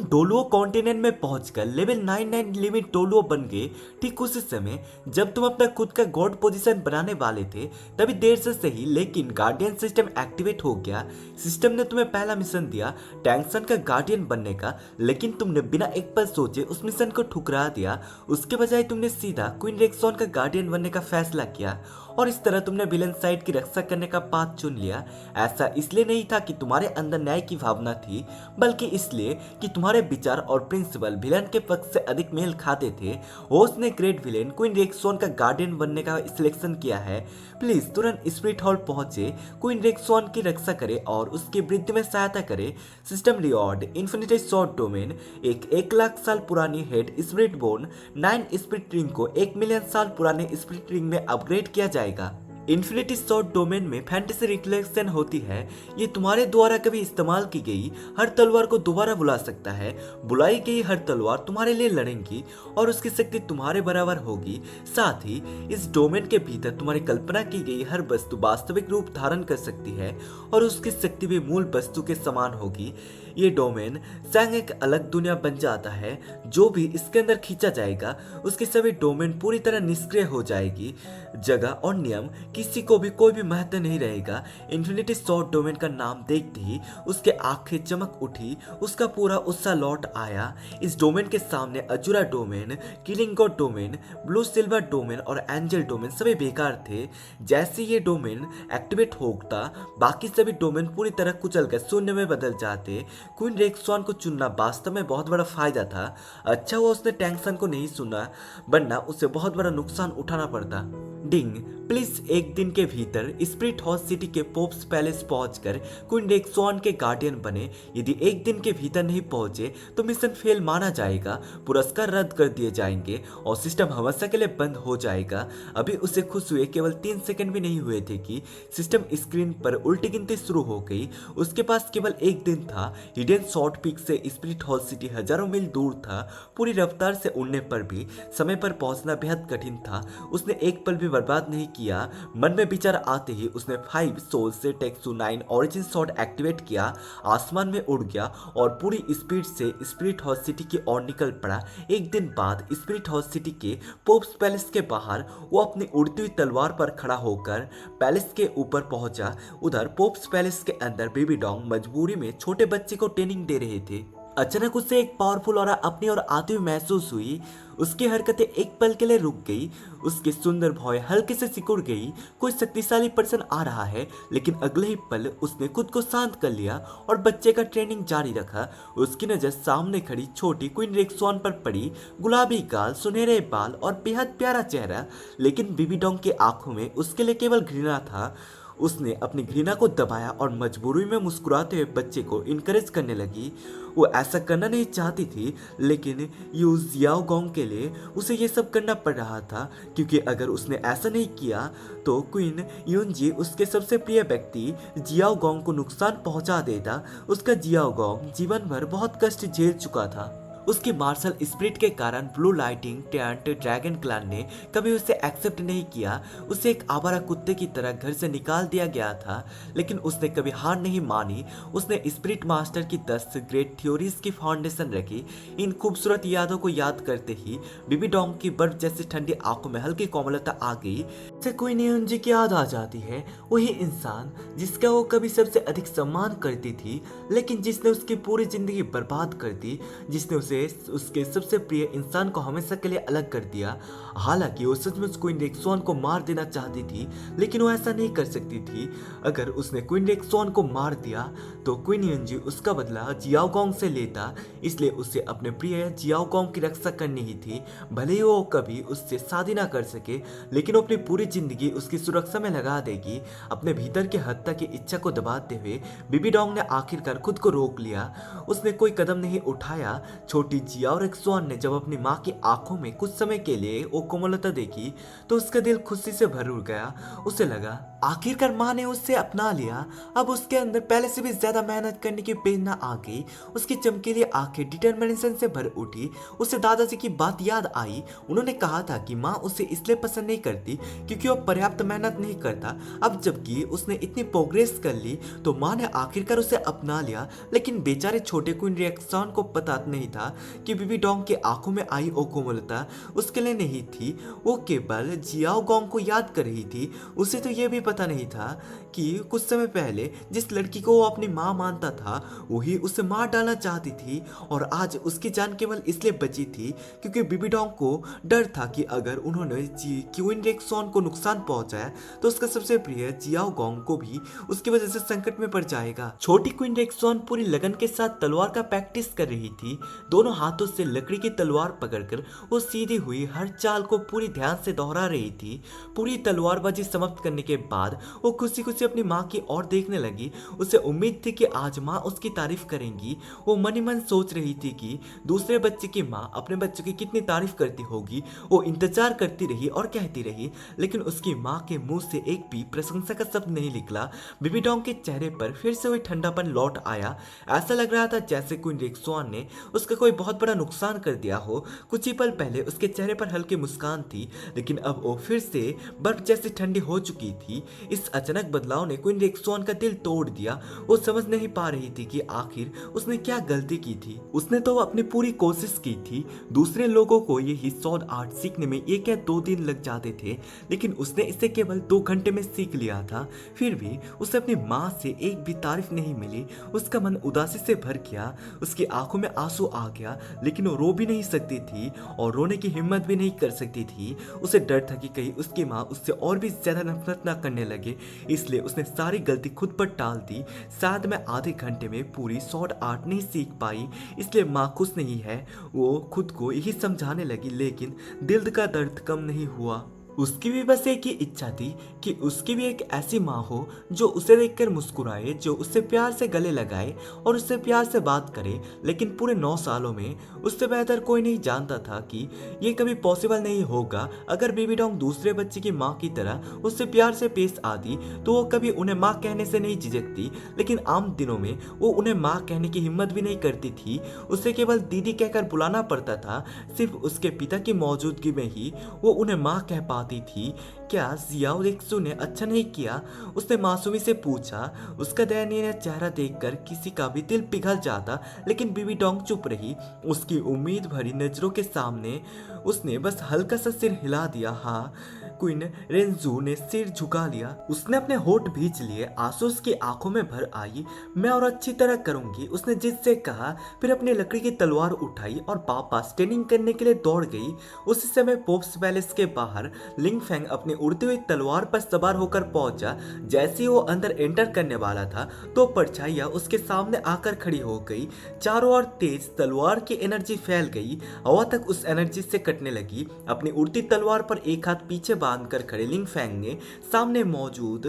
डोलुओ continent में पहुंचकर level 99 limit डोलुओ बन गए। ठीक उसी समय जब तुम अपना खुद का गॉड पोजीशन बनाने वाले थे तभी देर से सही लेकिन गार्डियन सिस्टम एक्टिवेट हो गया। सिस्टम ने तुम्हें पहला मिशन दिया टैंक्सन का गार्डियन बनने का, लेकिन तुमने बिना एक पल सोचे उस मिशन को ठुकरा दिया। उसके बजाय तुमने सीधा क्वीन रेक्सॉन का गार्डियन बनने का फैसला किया और इस तरह तुमने विलन साइड की रक्षा करने का पाथ चुन लिया। ऐसा इसलिए नहीं था कि तुम्हारे अंदर न्याय की भावना थी, बल्कि इसलिए कि तुम्हारे विचार और प्रिंसिपल विलन के पक्ष से अधिक मेल खाते थे। होस्ट ने ग्रेट विलेन क्वीन रेक्सॉन का गार्डियन बनने का सिलेक्शन किया है। प्लीज तुरंत स्पिरिट हॉल पहुंचे, क्वीन रेक्सॉन की रक्षा करे और उसकी वृद्धि में सहायता करे। System reward infinity short domain, एक 1,00,000 साल पुरानी head spirit bone 9 spirit ring को 1,000,000 साल पुराने स्पिरिट रिंग में अपग्रेड किया जाएगा। इन्फिनिटी शॉर्ट डोमेन में फैंटेसी रिफ्लेक्शन होती है। ये तुम्हारे द्वारा कभी इस्तेमाल की गई हर तलवार को दोबारा बुला सकता है। बुलाई गई हर तलवार तुम्हारे लिए लड़ेंगी और उसकी शक्ति तुम्हारे बराबर होगी। साथ ही इस डोमेन के भीतर तुम्हारी कल्पना की गई हर वस्तु वास्तविक रूप धारण कर सकती है और उसकी शक्ति भी मूल वस्तु के समान होगी। ये डोमेन संग एक अलग दुनिया बन जाता है। जो भी इसके अंदर खींचा जाएगा उसकी सभी डोमेन पूरी तरह निष्क्रिय हो जाएगी। जगह और नियम किसी को भी कोई भी महत्व नहीं रहेगा। इन्फिनिटी शॉर्ट डोमेन का नाम देखते ही उसके आंखें चमक उठी, उसका पूरा उत्साह लौट आया। इस डोमेन के सामने Azura domain, killing god domain, blue silver domain और एंजल डोमेन सभी बेकार थे। जैसे ये डोमेन एक्टिवेट होता बाकी सभी डोमेन पूरी तरह कुचल कर शून्य में बदल जाते। क्वीन रेक्सॉन को चुनना वास्तव में बहुत बड़ा फायदा था। अच्छा हुआ उसने टैंक्सन को नहीं सुना, वरना उसे बहुत बड़ा नुकसान उठाना पड़ता। डिंग, प्लीज एक दिन के भीतर स्पिरिट हॉल सिटी के पोप्स पैलेस पहुंचकर क्वीन रेक्सॉन के गार्डियन बने। यदि एक दिन के भीतर नहीं पहुंचे तो मिशन फेल माना जाएगा, पुरस्कार रद्द कर दिए जाएंगे और सिस्टम हमेशा के लिए बंद हो जाएगा। अभी उसे खुश हुए केवल 3 सेकंड भी नहीं हुए थे कि सिस्टम स्क्रीन पर उल्टी गिनती शुरू हो गई। उसके पास केवल एक दिन था। हिडन शॉर्ट पीक से स्पिरिट हॉल सिटी हजारों मील दूर था। पूरी रफ्तार से उड़ने पर भी समय पर पहुंचना बेहद कठिन था। उसने एक पल भी बर्बाद नहीं किया। मन में विचार आते ही उसने 5 सोल से टेक्सु 9 ओरिजिन शॉट एक्टिवेट किया, आसमान में उड़ गया और पूरी स्पीड से स्पिरिट हॉल सिटी की ओर निकल पड़ा। एक दिन बाद स्पिरिट हॉल सिटी के पोप्स पैलेस के बाहर वो अपनी उड़ती हुई तलवार पर खड़ा होकर पैलेस के ऊपर पहुंचा। उधर पोप्स पैलेस के अंदर बेबी डॉग मजबूरी में छोटे बच्चे को ट्रेनिंग दे रहे थे। अचानक उसे एक पावरफुल ऑरा अपनी ओर आती हुई महसूस हुई। उसकी हरकतें एक पल के लिए रुक गई। उसकी सुंदर भौहें हल्के से सिकुड़ गई। कोई शक्तिशाली पर्सन आ रहा है, लेकिन अगले ही पल उसने खुद को शांत कर लिया और बच्चे का ट्रेनिंग जारी रखा। उसकी नजर सामने खड़ी छोटी क्वीन रेक्सॉन पर पड़ी। गुलाबी गाल, सुनहरे बाल और बेहद प्यारा चेहरा, लेकिन बेबी डॉग की आंखों में उसके लिए केवल घृणा था। उसने अपनी घृणा को दबाया और मजबूरी में मुस्कुराते हुए बच्चे को इनकरेज करने लगी। वो ऐसा करना नहीं चाहती थी, लेकिन यू जियाओ गोंग के लिए उसे ये सब करना पड़ रहा था, क्योंकि अगर उसने ऐसा नहीं किया तो क्वीन यूनजी उसके सबसे प्रिय व्यक्ति जियाओ गोंग को नुकसान पहुंचा देता। उसका जियाओ गोंग जीवन भर बहुत कष्ट झेल चुका था। उसकी मार्शल स्पिरिट के कारण blue lighting tent dragon clan ने कभी उसे एक्सेप्ट नहीं किया। उसे एक आवारा कुत्ते की तरह घर से निकाल दिया गया था, लेकिन उसने कभी हार नहीं मानी। उसने स्पिरिट मास्टर की 10 ग्रेट थ्योरीज की फाउंडेशन रखी। इन खूबसूरत यादों को याद करते ही बेबी डॉग की बर्फ जैसी ठंडी आंखों में हल्की कोमलता आ गई। से क्वीन यूनजी की याद आ जाती है, वही इंसान जिसका वो कभी सबसे अधिक सम्मान करती थी, लेकिन जिसने उसकी पूरी जिंदगी बर्बाद कर दी, जिसने उसे उसके सबसे प्रिय इंसान को हमेशा के लिए अलग कर दिया। हालांकि वो सचमुच क्वीन रेक्सॉन को मार देना चाहती थी, लेकिन वो ऐसा नहीं कर सकती थी। अगर उसने क्वीन रेक्सॉन को मार दिया तो क्वीन यूनजी उसका बदला जियाओ गोंग से लेता, इसलिए उसे अपने प्रिय जियाओ गोंग की रक्षा करनी ही थी। भले ही वो कभी उससे शादी ना कर सके, लेकिन वो अपनी पूरी जिंदगी उसकी सुरक्षा में लगा देगी। अपने भीतर की हत्या की इच्छा को दबाते हुए बेबी डॉग ने आखिरकार खुद को रोक लिया। उसने कोई कदम नहीं उठाया। छोटी जियाओ रेक्सॉन ने जब अपनी माँ की आंखों में कुछ समय के लिए वो कोमलता देखी तो उसका दिल खुशी से भर उड़ गया। उसे लगा आखिरकार माँ ने उससे अपना लिया। अब उसके अंदर पहले से भी ज्यादा मेहनत करने की प्रेरणा आ गई। उसकी चमकीली आंखें डिटर्मिनेशन से भर उठी। उसे दादाजी की बात याद आई। उन्होंने कहा था कि माँ उसे इसलिए पसंद नहीं करती क्योंकि क्योंकि वो पर्याप्त मेहनत नहीं करता। अब जबकि उसने इतनी प्रोग्रेस कर ली तो माँ ने आखिरकार उसे अपना लिया, लेकिन बेचारे छोटे क्वीन रिएक्शन को पता नहीं था कि बीबी डोंग के आंखों में आई वो कोमलता उसके लिए नहीं थी, वो केवल जियाओ गोंग को याद कर रही थी। उसे तो यह भी पता नहीं था कि कुछ समय पहले जिस लड़की को वो अपनी माँ मानता था वही उसे मार डालना चाहती थी, और आज उसकी जान केवल इसलिए बची थी क्योंकि बीबी डोंग को डर था कि अगर उन्होंने क्वीन रिएक्शन को नुकसान पहुंचाया तो उसका सबसे प्रिय जियाओ गोंग को भी उसकी वजह से संकट में पड़ जाएगा। छोटी क्वीन रिएक्शन पूरी लगन के साथ तलवार का प्रैक्टिस कर रही थी। दोनों हाथों से लकड़ी की तलवार पकड़कर वो सीधी हुई हर चाल को पूरी ध्यान से दोहरा रही थी। पूरी तलवारबाजी समाप्त करने के बाद वो खुशी खुशी अपनी माँ की ओर देखने लगी। उसे उम्मीद थी कि आज माँ उसकी तारीफ करेंगी। वो मन ही मन सोच रही थी कि दूसरे बच्चे की माँ अपने बच्चों की कितनी तारीफ करती होगी। वो इंतजार करती रही और कहती रही, लेकिन उसकी माँ के मुंह से एक भी प्रशंसा का शब्द नहीं निकला। बीबी डोंग के चेहरे पर फिर से वही ठंडापन लौट आया। ऐसा लग रहा था जैसे क्वीन रिएक्शन ने उसका कोई बहुत बड़ा नुकसान कर दिया हो। कुछ ही पल पहले उसके चेहरे पर हल्की मुस्कान थी, लेकिन अब वो फिर से बर्फ जैसी ठंडी हो चुकी थी। इस अचानक बदलाव ने क्वीन रिएक्शन का दिल तोड़ दिया। वो समझ नहीं पा रही थी कि आखिर उसने क्या गलती की थी। उसने तो अपनी पूरी कोशिश की थी। दूसरे लोगों को यही सॉर्ड आर्ट सीखने में 1 या 2 दिन लग जाते थे, लेकिन उसने इसे केवल 2 घंटे में सीख लिया था। फिर भी उसे अपनी माँ से एक भी तारीफ नहीं मिली। उसका मन उदासी से भर गया। उसकी आंखों में आंसू आ गया, लेकिन वो रो भी नहीं सकती थी और रोने की हिम्मत भी नहीं कर सकती थी। उसे डर था कि कहीं उसकी माँ उससे और भी ज्यादा नफरत ना करने लगे, इसलिए उसने सारी गलती खुद पर टाल दी। शायद मैं आधे घंटे में पूरी सॉर्ड आर्ट नहीं सीख पाई, इसलिए माँ खुश नहीं है। वो खुद को यही समझाने लगी, लेकिन दिल का दर्द कम नहीं हुआ। उसकी भी बस एक ही इच्छा थी कि उसकी भी एक ऐसी माँ हो जो उसे देखकर मुस्कुराए, जो उससे प्यार से गले लगाए और उससे प्यार से बात करे। लेकिन पूरे 9 सालों में उससे बेहतर कोई नहीं जानता था कि ये कभी पॉसिबल नहीं होगा। अगर बेबी डोंग दूसरे बच्चे की माँ की तरह उससे प्यार से पेश आती तो वो कभी उन्हें माँ कहने से नहीं झिझकती, लेकिन आम दिनों में वो उन्हें माँ कहने की हिम्मत भी नहीं करती थी। उसे केवल दीदी कहकर बुलाना पड़ता था। सिर्फ उसके पिता की मौजूदगी में ही वो उन्हें माँ कह पाती थी। क्या जियाओ रिक्सू ने अच्छा नहीं किया? उसने मासूमी से पूछा। उसका दयनीय चेहरा देखकर किसी का भी दिल पिघल जाता, लेकिन बीबी डोंग चुप रही। उसकी उम्मीद भरी नजरों के सामने उसने बस हल्का सा सिर हिला दिया। हाँ, क्वीन रेंजू ने सिर झुका लिया। उसने अपने होठ भींच लिए। आंसू उसकी आंखों में भर आई। मैं और अच्छी तरह करूंगी, उसने जिद से कहा। फिर अपनी लकड़ी की तलवार उठाई और वापस ट्रेनिंग करने के लिए दौड़ गई। उसी समय पोप्स पैलेस के बाहर लिंग फेंग अपनी उड़ती हुई तलवार पर सवार होकर पहुंचा। जैसे ही वो अंदर एंटर करने वाला था तो परछाइयां उसके सामने आकर खड़ी हो गई। चारों ओर तेज तलवार की एनर्जी फैल गई। हवा तक उस एनर्जी से कटने लगी। अपनी उड़ती तलवार पर एक हाथ पीछे बांधकर खड़े लिंग फेंग ने सामने मौजूद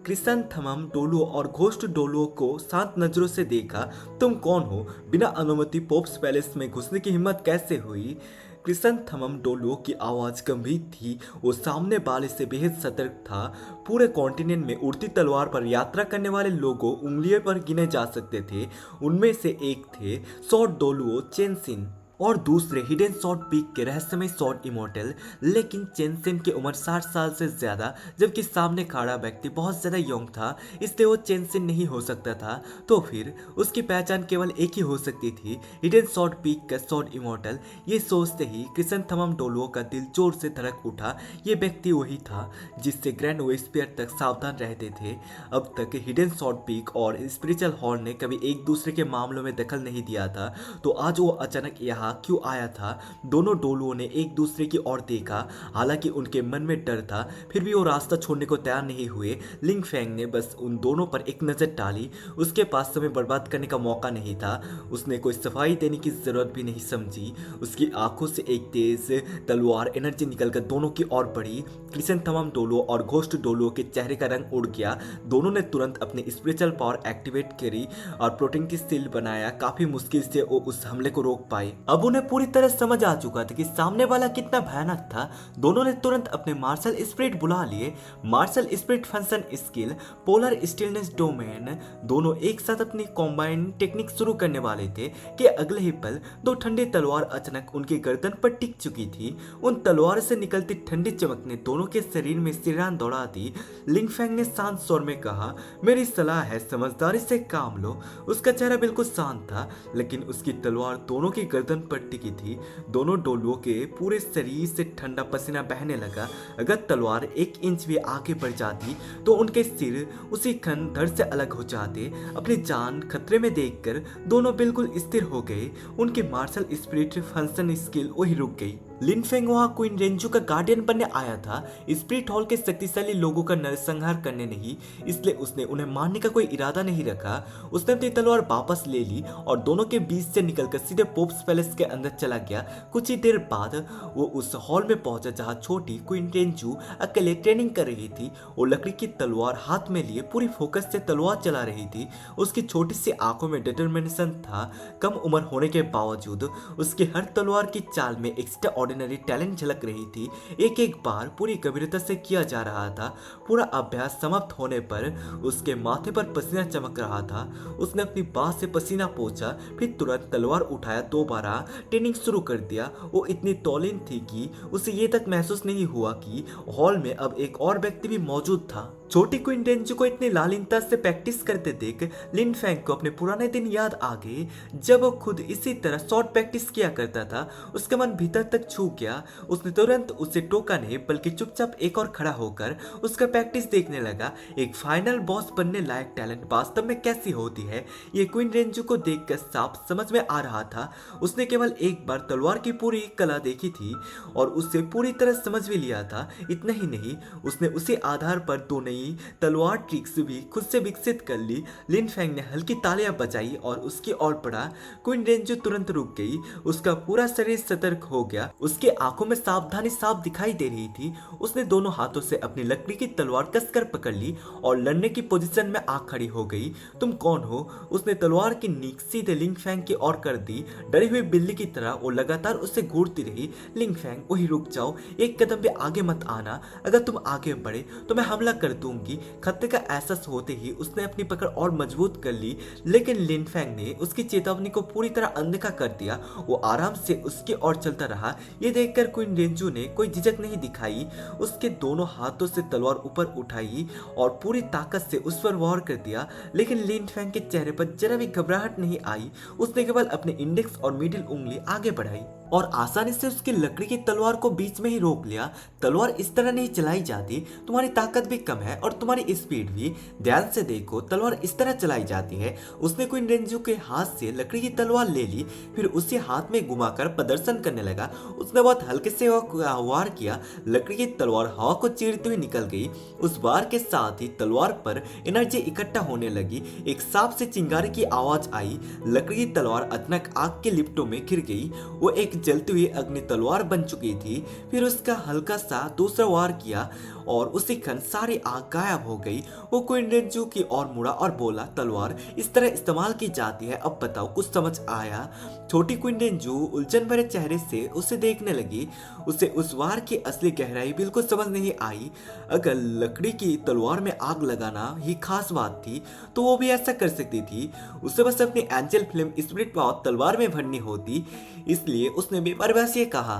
क्रिसैंथेमम डोलुओ और घोस्ट डोलुओ को शांत नजरों से देखा। तुम कौन हो? बिना अनुमति पोप्स पैलेस में घुसने की हिम्मत कैसे हुई? क्रिसैंथेमम डोलुओ की आवाज गंभीर थी। वो सामने वाले से बेहद सतर्क था। पूरे कॉन्टिनेंट में उड़ती तलवार पर यात्रा करने वाले लोगों उंगलियों पर गिने जा सकते थे। उनमें से एक थे सॉर्ड डोलुओ चेनसिन और दूसरे हिडन सॉर्ड पीक के रहस्यमय सॉर्ड इमोर्टल। लेकिन चेनसिन की उम्र 60 साल से ज्यादा, जबकि सामने खड़ा व्यक्ति बहुत ज्यादा यंग था, इसलिए वो चेनसिन नहीं हो सकता था। तो फिर उसकी पहचान केवल एक ही हो सकती थी, हिडन सॉर्ड पीक का सॉर्ड इमोर्टल। ये सोचते ही क्रिसैंथेमम डोलुओ का दिल जोर से धड़क उठा। ये व्यक्ति वही था जिससे ग्रैंड वेस्पियर तक सावधान रहते थे। अब तक हिडन सॉर्ड पीक और स्पिरिचुअल हॉर्न ने कभी एक दूसरे के मामलों में दखल नहीं दिया था, तो आज वो अचानक यहाँ क्यों आया था? दोनों डोलुओं ने एक दूसरे की ओर देखा। हालांकि उनके मन में डर था, फिर भी वो रास्ता छोड़ने को तैयार नहीं हुए। लिंग फेंग ने बस उन दोनों पर एक नजर डाली। उसके पास समय बर्बाद करने का मौका नहीं था। उसने कोई सफाई देने की जरूरत भी नहीं समझी। उसकी आंखों से एक तेज तलवार एनर्जी निकलकर दोनों की ओर बढ़ी। क्रिसैंथेमम डोलुओ और घोस्ट डोलुओ के चेहरे का रंग उड़ गया। दोनों ने तुरंत अपनी स्पिरिचुअल पावर एक्टिवेट करी और प्रोटीन की सील बनाया। काफी मुश्किल से वो उस हमले को रोक पाए। अब उन्हें पूरी तरह समझ आ चुका था कि सामने वाला कितना भयानक था। दोनों ने तुरंत अपने मार्शल स्पिरिट बुला लिए। Martial spirit function skill, polar stillness domain, दोनों एक साथ अपनी कॉम्बाइंड टेक्निक शुरू करने वाले थे कि अगले ही पल दो ठंडी तलवार अचानक उनकी गर्दन पर टिक चुकी थी। उन तलवार से निकलती ठंडी चमक ने दोनों के शरीर में सिरहान दौड़ा दी। लिंगफैंग ने शांत स्वर में कहा, मेरी सलाह है समझदारी से काम लो। उसका चेहरा बिल्कुल शांत था, लेकिन उसकी तलवार दोनों की गर्दन पर टिकी थी। दोनों डोलुओं के पूरे शरीर से ठंडा पसीना बहने लगा। अगर तलवार 1 इंच भी आगे बढ़ जाती तो उनके सिर उसी क्षण धड़ से अलग हो जाते। अपनी जान खतरे में देखकर दोनों बिल्कुल स्थिर हो गए। उनकी मार्शल स्पिरिट फंक्शन स्किल वही रुक गई। लिनफेंग वहां क्वीन रेंजू का गार्डियन बनने आया था, स्पिरिट हॉल के शक्तिशाली लोगों का नरसंहार करने नहीं, इसलिए उसने उन्हें मारने का कोई इरादा नहीं रखा। उसने अपनी तलवार वापस ले ली और दोनों के बीच से निकलकर सीधे पोप्स पैलेस के अंदर चला गया। कुछ ही देर बाद वो उस हॉल में पहुंचा जहां छोटी क्वीन रेंजू अकेले ट्रेनिंग कर रही थी। वो लकड़ी की तलवार हाथ में लिए पूरी फोकस से तलवार चला रही थी। उसकी छोटी सी आंखों में डिटरमिनेशन था। कम उम्र होने के बावजूद उसकी हर तलवार की चाल में एक्स्ट्रा ऑर्डिनरी टैलेंट झलक रही थी। एक एक बार पूरी गंभीरता से किया जा रहा था। पूरा अभ्यास समाप्त होने पर उसके माथे पर पसीना चमक रहा था। उसने अपनी बाह से पसीना पोंछा, फिर तुरंत तलवार उठाया, दोबारा ट्रेनिंग शुरू कर दिया। वो इतनी तौलीन थी कि उसे ये तक महसूस नहीं हुआ कि हॉल में अब एक और व्यक्ति भी मौजूद था। छोटी क्वीन रेंजू को इतनी लालीनता से प्रैक्टिस करते देख लिनफेंग को अपने पुराने दिन याद आ गए, जब वो खुद इसी तरह शॉर्ट प्रैक्टिस किया करता था। उसका मन भीतर तक छू गया। उसने तुरंत उसे टोका नहीं, बल्कि चुपचाप एक और खड़ा होकर उसका प्रैक्टिस देखने लगा। एक फाइनल बॉस बनने लायक टैलेंट वास्तव में कैसी होती है, ये क्वीन रेंजू को देखकर साफ समझ में आ रहा था। उसने केवल एक बार तलवार की पूरी कला देखी थी और उसे पूरी तरह समझ भी लिया था। इतना ही नहीं, उसने उसी आधार पर दो नई तलवार ट्रिक्स भी खुद से विकसित कर ली। लिनफेंग ने हल्की तालियां बजाई और उसकी ओर पड़ा। क्वीन रेंजू तुरंत रुक गई। उसका पूरा शरीर सतर्क हो गया। उसके आंखों में सावधानी साफ दिखाई दे रही थी। उसने दोनों हाथों से अपनी लकड़ी की तलवार कसकर पकड़ ली और लड़ने की पोजीशन में आ खड़ी हो गई। तुम कौन हो? उसने तलवार की नीक सीधे लिंगफेंग की ओर कर दी। डरी हुई बिल्ली की तरह वो लगातार उससे घूरती रही। लिंगफेंग, वही रुक जाओ, एक कदम भी आगे मत आना। अगर तुम आगे बढ़े तो मैं हमला कर दूंगी। खतरे का एहसास होते ही उसने अपनी पकड़ और मजबूत कर ली, लेकिन लिनफेंग ने उसकी चेतावनी को पूरी तरह अनदेखा कर दिया। वो आराम से उसकी ओर चलता रहा। ये देखकर क्वीन रेंजू ने कोई झिझक नहीं दिखाई। उसके दोनों हाथों से तलवार ऊपर उठाई और पूरी ताकत से उस पर वार कर दिया, लेकिन लिनफेंग के चेहरे पर जरा भी घबराहट नहीं आई। उसने केवल अपने इंडेक्स और मिडिल उंगली आगे बढ़ाई और आसानी से उसकी लकड़ी की तलवार को बीच में ही रोक लिया। तलवार इस तरह नहीं चलाई जाती। तुम्हारी ताकत भी कम है और तुम्हारी स्पीड भी। ध्यान से देखो, तलवार इस तरह चलाई जाती है। उसने क्वीन रेंजू के हाथ से लकड़ी की तलवार ले ली, फिर उसे हाथ में घुमाकर प्रदर्शन करने लगा। उसने बहुत हल्के से वार किया। लकड़ी की तलवार हवा को चीरते हुए निकल गई। उस वार के साथ ही तलवार पर एनर्जी इकट्ठा होने लगी। एक सांप से चिंगारी की आवाज आई। लकड़ी की तलवार अचानक आग के लिपटों में घिर गई। वो एक जलती हुई अग्नि तलवार बन चुकी थी। फिर उसका हल्का सा दूसरा वार किया और उसी क्षण सारी आग गायब हो गई। वो क्वीन रेंजू की ओर मुड़ा और बोला, तलवार इस तरह इस्तेमाल की जाती है, अब बताओ कुछ समझ आया? छोटी क्वीन रेंजू उलझन भरे चेहरे से उसे देखने लगी। उसे उस वार की असली गहराई बिल्कुल समझ नहीं आई। अगर लकड़ी की तलवार में आग लगाना ही खास बात थी तो वो भी ऐसा कर सकती थी। उसे बस अपनी एंजल फ्लेम स्पिरिट पावर तलवार में भरनी होती। इसलिए उसने बेपरवाह ये कहा,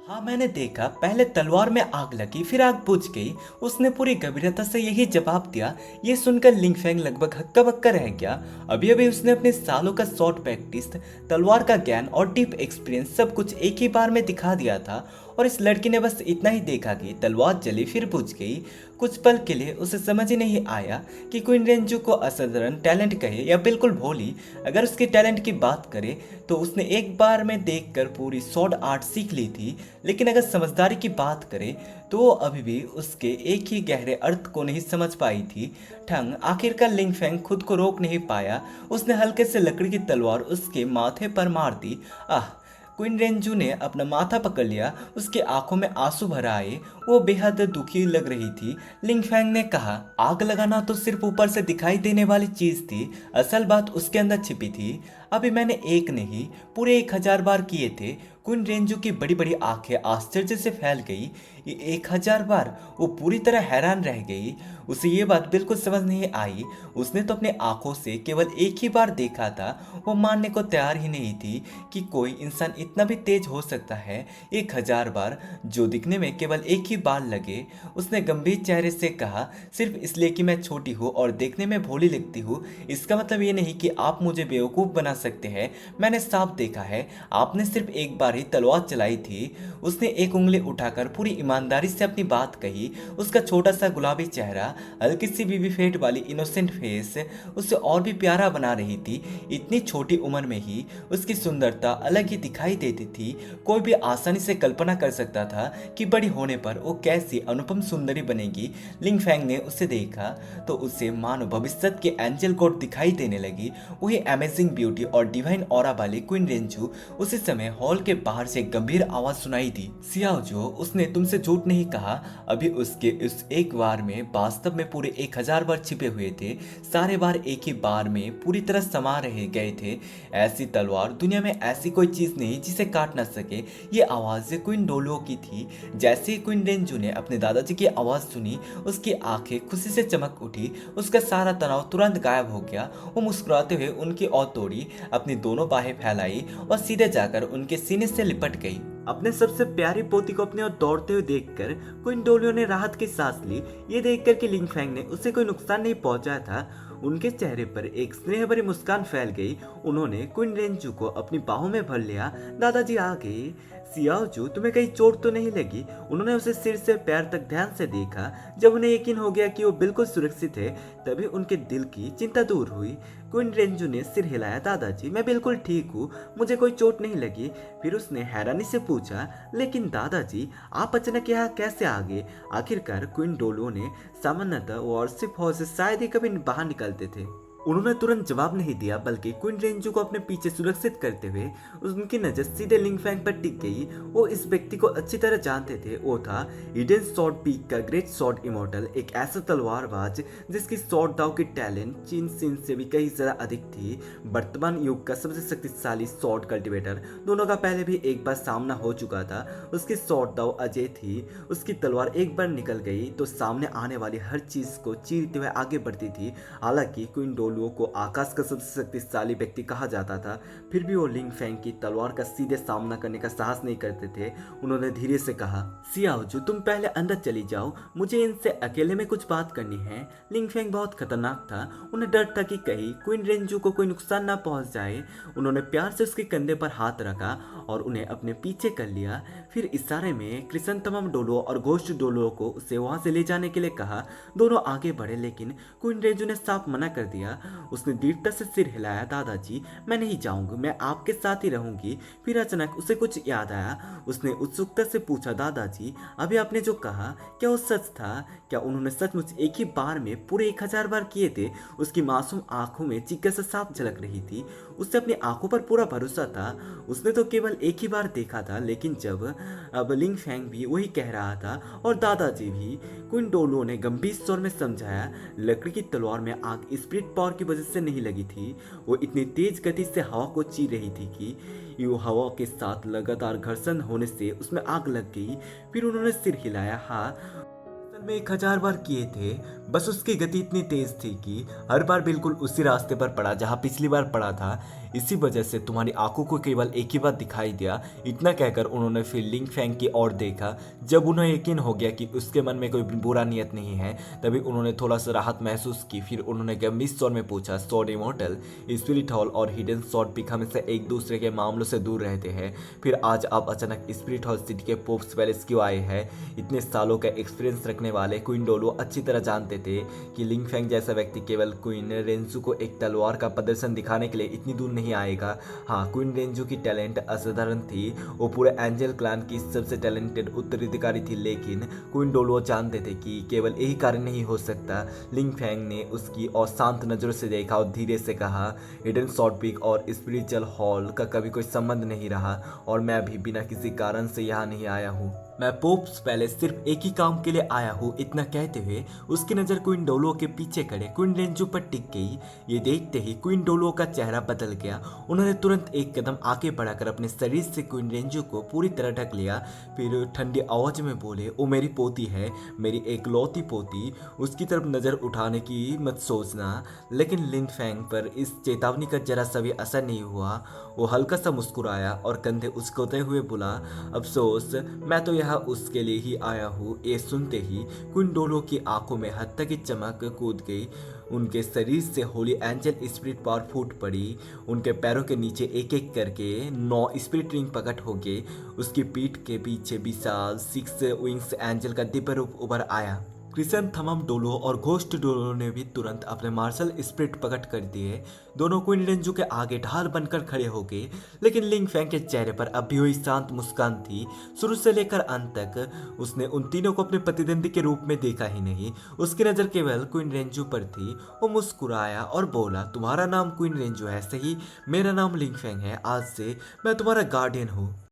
हाँ मैंने देखा, पहले तलवार में आग लगी, फिर आग बुझ गई। उसने पूरी गंभीरता से यही जवाब दिया। ये सुनकर लिंगफेंग लगभग हक्का बक्का रह गया। अभी अभी उसने अपने सालों का शॉर्ट प्रैक्टिस, तलवार का ज्ञान और डीप एक्सपीरियंस सब कुछ एक ही बार में दिखा दिया था, और इस लड़की ने बस इतना ही देखा कि तलवार जली फिर बुझ गई। कुछ पल के लिए उसे समझ ही नहीं आया कि क्वीन रेंजू को असाधारण टैलेंट कहे या बिल्कुल भोली। अगर उसके टैलेंट की बात करे तो उसने एक बार में देखकर पूरी स्वॉर्ड आर्ट सीख ली थी, लेकिन अगर समझदारी की बात करे तो वो अभी भी उसके एक ही गहरे अर्थ को नहीं समझ पाई थी। ठंग आखिरकार लिंगफेंग खुद को रोक नहीं पाया। उसने हल्के से लकड़ी की तलवार उसके माथे पर मार दी। आह! क्वीन रेंजू ने अपना माथा पकड़ लिया। उसके आंखों में आंसू भर आए। वो बेहद दुखी लग रही थी। लिंगफेंग ने कहा, आग लगाना तो सिर्फ ऊपर से दिखाई देने वाली चीज थी, असल बात उसके अंदर छिपी थी। अभी मैंने एक नहीं पूरे 1000 बार किए थे। क्वीन रेंजू की बड़ी बड़ी आंखें आश्चर्य से फैल गई। ये 1000 बार? वो पूरी तरह हैरान रह गई। उसे ये बात बिल्कुल समझ नहीं आई। उसने तो अपने आंखों से केवल एक ही बार देखा था। वो मानने को तैयार ही नहीं थी कि कोई इंसान इतना भी तेज हो सकता है। 1000 बार, जो दिखने में केवल एक ही बार लगे। उसने गंभीर चेहरे से कहा, सिर्फ इसलिए कि मैं छोटी हूँ और देखने में भोली लगती हूँ, इसका मतलब ये नहीं कि आप मुझे बेवकूफ़ बना सकते हैं। मैंने साफ देखा है, आपने सिर्फ एक बार ही तलवार चलाई थी। उसने एक उंगली उठाकर पूरी ईमानदारी से अपनी बात कही। उसका छोटा सा गुलाबी चेहरा, हल्की सी बीबी फेट वाली इनोसेंट फेस उसे और भी प्यारा बना रही थी। इतनी छोटी उम्र में ही उसकी सुंदरता अलग ही दिखाई देती थी। कोई भी आसानी से कल्पना कर सकता था कि बड़ी होने पर वो कैसी अनुपम सुंदरी बनेगी। लिंग फैंग ने उसे देखा तो उसे मानो भविष्य के एंजल गॉड दिखाई देने लगी। वही अमेजिंग ब्यूटी और डिवाइन ऑरा वाली क्वीन रेंजू। उसी समय हॉल के बाहर से गंभीर आवाज सुनाई दी, सियाओजो, उसने तुमसे झूठ नहीं कहा। अभी उसके उस एक बार में वास्तव में पूरे 1000 बार छिपे हुए थे। सारे बार एक ही बार में पूरी तरह समा रहे गए थे। ऐसी तलवार, दुनिया में ऐसी कोई चीज नहीं जिसे काट ना सके। ये आवाज क्वीन डोलुओ की थी। जैसे ही क्वीन रेंजू ने अपने दादाजी की आवाज सुनी, उसकी आंखें खुशी से चमक उठी। उसका सारा तनाव तुरंत गायब हो गया। वो मुस्कुराते हुए उनकी ओर दौड़ी, अपनी दोनों बाहें फैलाई और सीधे जाकर उनके सीने से लिपट गई। अपने सबसे प्यारी पोती को अपने ओर दौड़ते हुए देखकर क्वीन डोलियो ने राहत की सांस ली। ये देखकर कि लिंग फैंग ने उसे कोई नुकसान नहीं पहुंचाया था, उनके चेहरे पर एक स्नेह भरी मुस्कान फैल गई। उन्होंने क्वीन रेंजू को अपनी बाहों में भर लिया। दादाजी आ गए। सियाओजू, तुम्हें कहीं चोट तो नहीं लगी? उन्होंने उसे सिर से पैर तक ध्यान से देखा। जब उन्हें यकीन हो गया कि वो बिल्कुल सुरक्षित है, तभी उनके दिल की चिंता दूर हुई। क्वीन रेंजू ने सिर हिलाया। दादाजी, मैं बिल्कुल ठीक हूँ, मुझे कोई चोट नहीं लगी। फिर उसने हैरानी से पूछा, लेकिन दादाजी, आप अचानक यहाँ कैसे आ गए? आखिरकार क्वीन डोलो ने सामान्यतः वॉरशिप हाउस से शायद ही कभी बाहर निकलते थे। उन्होंने तुरंत जवाब नहीं दिया, बल्कि क्वीन रेंजू को अपने पीछे सुरक्षित करते हुए उनकी नजर सीधे लिंग फैंग पर टिक गई। वो इस व्यक्ति को अच्छी तरह जानते थे। वो था हिडन स्वॉर्ड पीक का ग्रेट स्वॉर्ड इमोर्टल, एक ऐसा तलवारबाज जिसकी स्वॉर्ड दाव की टैलेंट चीन सिन से भी कहीं ज्यादा अधिक थी। वर्तमान युग का सबसे शक्तिशाली स्वॉर्ड कल्टिवेटर। दोनों का पहले भी एक बार सामना हो चुका था। उसकी स्वॉर्ड दाव अजय थी। उसकी तलवार एक बार निकल गई तो सामने आने वाली हर चीज को चीरते हुए आगे बढ़ती थी। हालांकि क्वीन डोलुओ को आकाश का सबसे शक्तिशाली व्यक्ति कहा जाता था, फिर भी वो लिंग फैंग की तलवार का सीधे सामना करने का साहस नहीं करते थे। उन्होंने धीरे से कहा, सियाओजू, तुम पहले अंदर चली जाओ, मुझे इनसे अकेले में कुछ बात करनी है। लिंग फैंग बहुत खतरनाक था। उन्हें डर था कि कहीं क्वीन रेंजू को कोई नुकसान ना पहुंच जाए। उन्होंने प्यार से उसके कंधे पर हाथ रखा और उन्हें अपने पीछे कर लिया। फिर इशारे में क्रिसंथमम डोलो और घोस्ट डोलो को उसे वहां से ले जाने के लिए कहा। दोनों आगे बढ़े, लेकिन क्वीन रेंजू ने साफ मना कर दिया। उसने दृढ़ता से सिर हिलाया। दादाजी, मैं नहीं जाऊंगी, मैं आपके साथ ही रहूंगी। फिर अचानक उसे कुछ याद आया। उसने उत्सुकता से पूछा, दादाजी, अभी आपने जो कहा, क्या वो सच था? क्या उन्होंने सचमुच एक ही बार में पूरे 1000 बार किए थे? उसकी मासूम आंखों में जिज्ञासा साफ झलक रही थी। उसे अपनी आंखों पर पूरा भरोसा था। उसने तो केवल एक ही बार देखा था, लेकिन जब अब लिंग फैंग भी वही कह रहा था और दादाजी भी। क्वीन डोलो ने गंभीर स्वर में समझाया, लकड़ी की तलवार में आग स्पिरिट पावर की वजह से नहीं लगी थी। वो इतनी तेज गति से हवा को चीर रही थी कि यो हवा के साथ लगातार घर्षण होने से उसमें आग लग गई। फिर उन्होंने सिर हिलाया। हाँ, असल में 1000 बार किए थे, बस उसकी गति इतनी तेज थी कि हर बार बिल्कुल उसी रास्ते पर पड़ा जहाँ पिछली बार पड़ा था। इसी वजह से तुम्हारी आंखों को केवल एक ही बार दिखाई दिया। इतना कहकर उन्होंने फिर लिंग फैंग की ओर देखा। जब उन्हें यकीन हो गया कि उसके मन में कोई बुरा नियत नहीं है, तभी उन्होंने थोड़ा सा राहत महसूस की। फिर उन्होंने गंभीर स्वर में पूछा, स्वॉर्ड इमोर्टल, स्पिरिट हॉल और हिडन स्वॉर्ड पीक हमेशा एक दूसरे के मामलों से दूर रहते हैं, फिर आज आप अचानक स्पिरिट हॉल सिटी के पोप्स पैलेस क्यों आए हैं? इतने सालों का एक्सपीरियंस रखने वाले क्वीन डोलो अच्छी तरह जानते थे कि लिंग फैंग जैसा व्यक्ति केवल क्वीन रेंजू को एक तलवार का प्रदर्शन दिखाने के लिए इतनी दूर नहीं आएगा। हाँ, क्वीन रेंजू की टैलेंट असाधारण थी। वो पूरे एंजल क्लान की सबसे टैलेंटेड उत्तराधिकारी थी, लेकिन क्वीन डोलो जानते थे कि केवल यही कारण नहीं हो सकता। लिंग फैंग ने उसकी और शांत नजरों से देखा और धीरे से कहा, हिडन स्वॉर्ड पीक और स्पिरिचुअल हॉल का कभी कोई संबंध नहीं रहा और मैं भी बिना किसी कारण से यहाँ नहीं आया हूँ। मैं पोप्स पैलेस सिर्फ एक ही काम के लिए आया हूँ, इतना कहते हुए उसकी नज़र क्वीन डोलो के पीछे खड़े क्वीन रेंजो पर टिक गई। ये देखते ही क्वीन डोलो का चेहरा बदल गया। उन्होंने तुरंत एक कदम आगे बढ़ाकर अपने शरीर से क्वीन रेंजो को पूरी तरह ढक लिया। फिर ठंडी आवाज में बोले, वो मेरी पोती है, मेरी एकलौती पोती, उसकी तरफ नज़र उठाने की मत सोचना। लेकिन लिन फैंग पर इस चेतावनी का जरा सा भी असर नहीं हुआ। वो हल्का सा मुस्कुराया और कंधे उचकोते हुए बोला, अफसोस, मैं तो यहाँ उसके लिए ही आया हूँ। ये सुनते ही क्वीन डोलो की आंखों में हत्या की चमक कूद गई। उनके शरीर से होली एंजल स्पिरिट पावर फूट पड़ी। उनके पैरों के नीचे एक एक करके 9 स्पिरिट रिंग प्रकट हो गए। उसकी पीठ के पीछे विशाल 6 विंग्स एंजल का दिव्य रूप उभर आया। क्रिसैंथेमम डोलो और घोस्ट डोलो ने भी तुरंत अपने मार्शल स्पिरिट प्रकट कर दिए। दोनों क्वीन रेंजो के आगे ढाल बनकर खड़े हो गए। लेकिन लिंग फैंग के चेहरे पर अब भी वही शांत मुस्कान थी। शुरू से लेकर अंत तक उसने उन तीनों को अपने प्रतिद्वंदी के रूप में देखा ही नहीं। उसकी नज़र केवल क्वीन रेंजो पर थी। वो मुस्कुराया और बोला, तुम्हारा नाम क्वीन रेंजो है सही, मेरा नाम लिंग फैंग है। आज से मैं तुम्हारा गार्डियन हूँ।